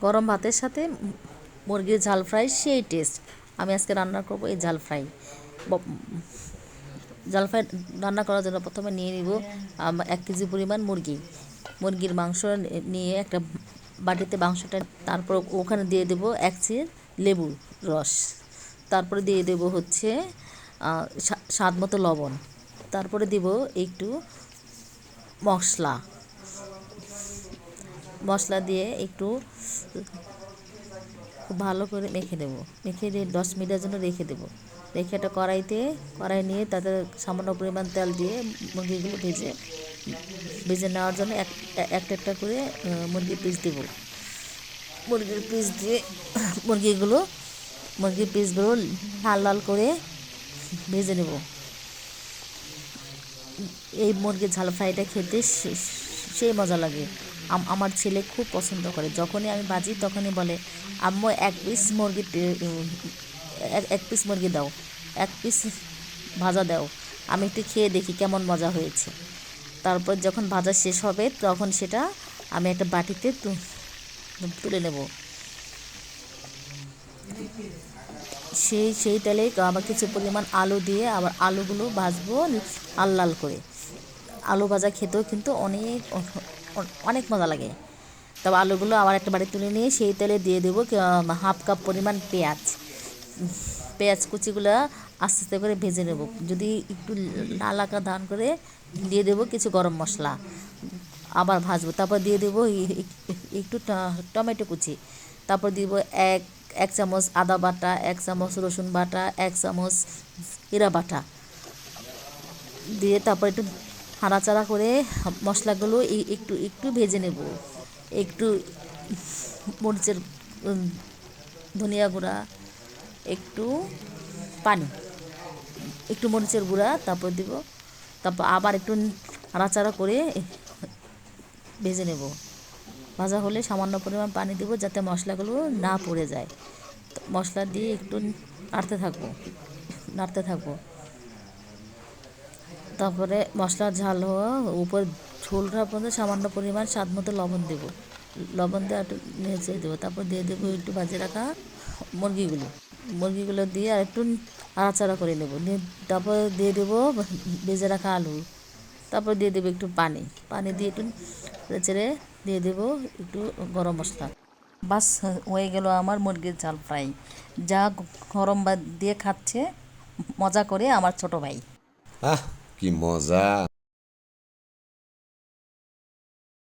গরম ভাতের সাথে মুরগির ঝাল ফ্রাই সেই টেস্ট। আমি আজকে রান্না করব এই ঝাল ফ্রাই। ঝাল ফ্রাই রান্না করার জন্য প্রথমে নিয়ে নিব 1 কেজি পরিমাণ মুরগির মাংস নিয়ে একটা বাটিতে মাংসটা, তারপর ওখানে দিয়ে দেব 1 চির লেবুর রস, তারপরে দিয়ে দেব হচ্ছে স্বাদ মতো লবণ, তারপরে দিব একটু মশলা মশলা দিয়ে একটু খুব ভালো করে মেখে দেব। মেখে দিয়ে 10 মিনিটের জন্য রেখে দেব। রেখে একটা কড়াই নিয়ে তাতে সামান্য পরিমাণ তেল দিয়ে মুরগিগুলো ভেজে নেওয়ার জন্য একটা একটা করে মুরগির পিস দেব। মুরগির পিস দিয়ে মুরগির পিসগুলো লাল লাল করে ভেজে নেব। এই মুরগির ঝাল ফ্রাইটা খেতে সেই মজা লাগে। আমার ছেলে খুব পছন্দ করে। যখনই আমি ভাজি তখনই বলে, আম্মু এক পিস মুরগি দাও, 1 পিস ভাজা দাও, আমি একটু খেয়ে দেখি কেমন মজা হয়েছে। তারপর যখন ভাজা শেষ হবে তখন সেটা আমি একটা বাটিতে তুলে নেব। সেই তেলে আবার কিছু পরিমাণ আলু দিয়ে আবার আলুগুলো ভাজবো লাল লাল করে। আলু ভাজা খেতেও কিন্তু অনেক অনেক মজা লাগে। তবে আলুগুলো আবার একটা বাড়ি তুলে নিয়ে সেই তেলে দিয়ে দেবো 1/2 কাপ পরিমাণ পেঁয়াজ কুচিগুলো আস্তে আস্তে করে ভেজে নেব। যদি একটু লাল আঁকা ধান করে দিয়ে দেবো কিছু গরম মশলা, আবার ভাজবো। তারপর দিয়ে দেবো একটু টমেটো কুচি, তারপর দিব এক চামচ আদা বাটা, 1 চামচ রসুন বাটা, 1 চামচ জিরা বাটা দিয়ে তারপর একটু নাড়াচাড়া করে মশলাগুলো একটু একটু ভেজে নেব। একটু মরিচের ধনিয়া গুঁড়া, একটু পানি, একটু মরিচের গুঁড়া তারপর দিব। তারপর আবার একটু নাড়াচাড়া করে ভেজে নেব। ভাজা হলে সামান্য পরিমাণ পানি দেব যাতে মশলাগুলো না পুড়ে যায়। মশলা দিয়ে একটু নাড়তে থাকবো। তারপরে মশলার ঝাল হওয়া উপর ঝোল ওঠার পর্যন্ত সামান্য পরিমাণ স্বাদ মতো লবণ দিয়ে একটু নেড়ে দেবো। তারপর দিয়ে দেবো একটু ভাজে রাখা মুরগিগুলো দিয়ে আর একটু নাড়াচাড়া করে নেব। তারপর দিয়ে দেবো ভেজে রাখা আলু, তারপর দিয়ে দেবো একটু পানি দিয়ে একটু চেড়ে দিয়ে দেবো একটু গরম মশলা। বাস হয়ে গেল আমার মুরগির ঝাল ফ্রাই, যা গরম ভাত দিয়ে খাচ্ছে মজা করে আমার ছোট ভাই। আহ, কি মজা!